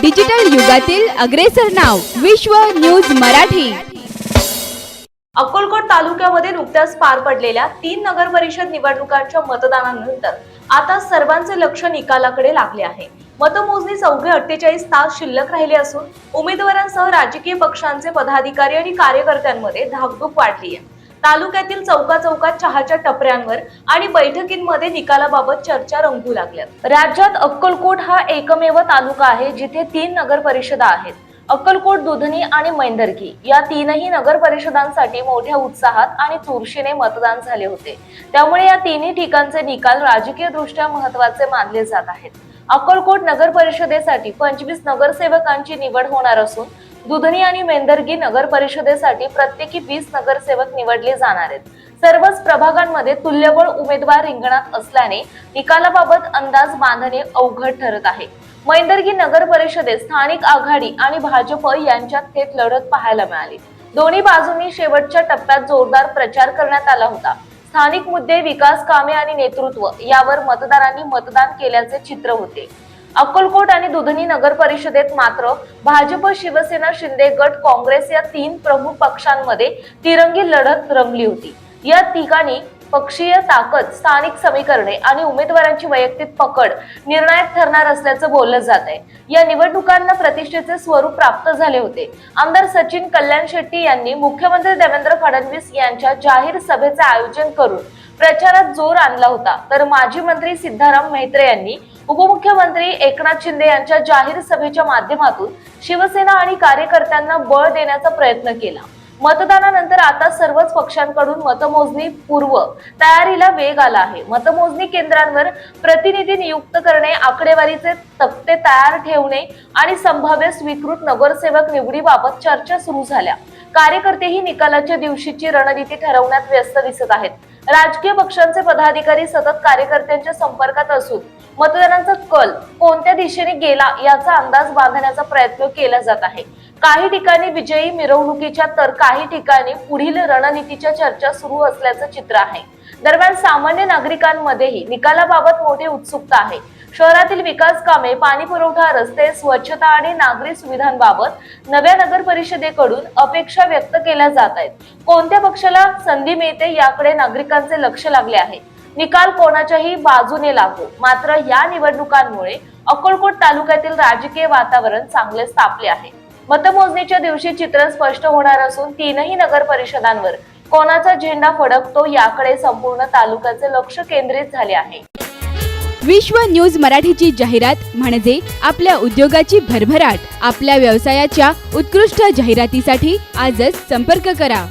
Digital युगातील अग्रेसर नाव विश्व न्यूज मराठी। अक्कलकोट तालुक्यामध्ये नुकत्याच पार पडलेल्या 3 नगर परिषद निवडणुकांच्या मतदानानंतर आता सर्वांचे लक्ष निकालाकडे लागले आहे। मतमोजणी अवघे 48 तास शिल्लक राहिले असून उमेदवारांसह राजकीय पक्षांचे पदाधिकारी आणि कार्यकर्त्यांमध्ये धाकधूक वाढली आहे। तालुक्यातील चौकाचौकात चहाच्या टपऱ्यांवर आणि बैठकींमध्ये निकालाबाबत चर्चा रंगू लागल्या। राज्यात अक्कलकोट हा एकमेव तालुका आहे जिथे 3 नगर परिषदा आहेत। अक्कलकोट, दुधनी आणि मैंदर्गी या तीनही नगर परिषदांसाठी मोठ्या उत्साहात आणि चुरशीने मतदान झाले होते। त्यामुळे या तिन्ही ठिकाणचे निकाल राजकीय दृष्ट्या महत्त्वाचे मानले जात आहेत। अक्कलकोट नगर परिषदेसाठी 25 नगरसेवकांची निवड होणार असून दुधनी आणि मैंदर्गी नगर परिषदेसाठी प्रत्येकी 20 नगरसेवक निवडले जाणार आहेत। सर्वच प्रभागांमध्ये तुल्यबळ उमेदवार रिंगणात असल्याने निकालाबाबत अंदाज बांधणे अवघड ठरत आहे। मैंदर्गी नगर परिषदेत स्थानिक आघाडी आणि भाजप यांच्यात थेट लढत पाहायला मिळाली। दोन्ही बाजूंनी शेवटच्या टप्प्यात जोरदार प्रचार करण्यात आला होता। स्थानिक मुद्दे, विकास कामे आणि नेतृत्व यावर मतदारांनी मतदान केल्याचे चित्र होते। अक्कलकोट आणि दुधनी नगर परिषदेत मात्र भाजप, शिवसेना, शिंदे गट, काँग्रेस या 3 प्रमुख पक्षांमध्ये तिरंगी लढत रंगली होती। या ठिकाणी पक्षीय ताकद, स्थानिक समीकरणे आणि उमेदवारांची वैयक्तिक पकड निर्णायक ठरणार असल्याचं बोललं जात आहे। या निवडणुकांना प्रतिष्ठेचे स्वरूप प्राप्त झाले होते। आमदार सचिन कल्याण शेट्टी यांनी मुख्यमंत्री देवेंद्र फडणवीस यांच्या जाहीर सभेचे आयोजन करून प्रचारात जोर आणला होता, तर माजी मंत्री सिद्धाराम म्हेत्रे यांनी उपमुख्यमंत्री एकनाथ शिंदे यांच्या जाहीर सभेच्या माध्यमातून शिवसेना आणि कार्यकर्त्यांना बळ देण्याचा प्रयत्न केला। मतदानानंतर आता सर्वच पक्षांकडून मतमोजणी पूर्व तयारीला वेग आला आहे। मतमोजणी केंद्रांवर प्रतिनिधी नियुक्त करणे, आकडेवारीचे तक्ते तयार ठेवणे आणि संभाव्य स्वीकृत नगरसेवक निवडीबाबत चर्चा सुरू झाल्या। कार्यकर्तेही निकालाच्या दिवशीची रणनीती ठरवण्यात व्यस्त दिसत आहेत। राजकीय पक्षांचे पदाधिकारी सतत कार्यकर्त्यांच्या संपर्कात असून मतदारांचा कल कोणत्या दिशेने गेला याचा अंदाज बांधण्याचा प्रयत्न केला जात आहे। काही ठिकाणी विजयी मिरवणुकीच्या तर काही ठिकाणी पुढील रणनीतीच्या चर्चा सुरू असल्याचं चित्र आहे। दरम्यान सामान्य नागरिकांमध्येही निकालाबाबत मोठी उत्सुकता आहे। शहरातील विकास कामे, पाणी पुरवठा, रस्ते, स्वच्छता आणि नागरी सुविधांबाबत नव्या नगर परिषदेकडून अपेक्षा व्यक्त केल्या जात आहेत। कोणत्या पक्षाला संधी मिळते याकडे नागरिकांचे लक्ष लागले आहे। निकाल कोणाच्याही बाजूने लागो, मात्र या निवडणुकांमुळे अक्कलकोट तालुक्यातील राजकीय वातावरण चांगले तापले आहे। मतमोजणीच्या दिवशी चित्र स्पष्ट होणार असून तीनही नगर परिषदांवर कोणाचा झेंडा फडकतो याकडे संपूर्ण तालुक्याचे लक्ष केंद्रित झाले आहे। विश्व न्यूज मराठीची जाहिरात म्हणजे आपल्या उद्योगाची भरभराट। आपल्या व्यवसायाच्या उत्कृष्ट जाहिरातीसाठी आजच संपर्क करा।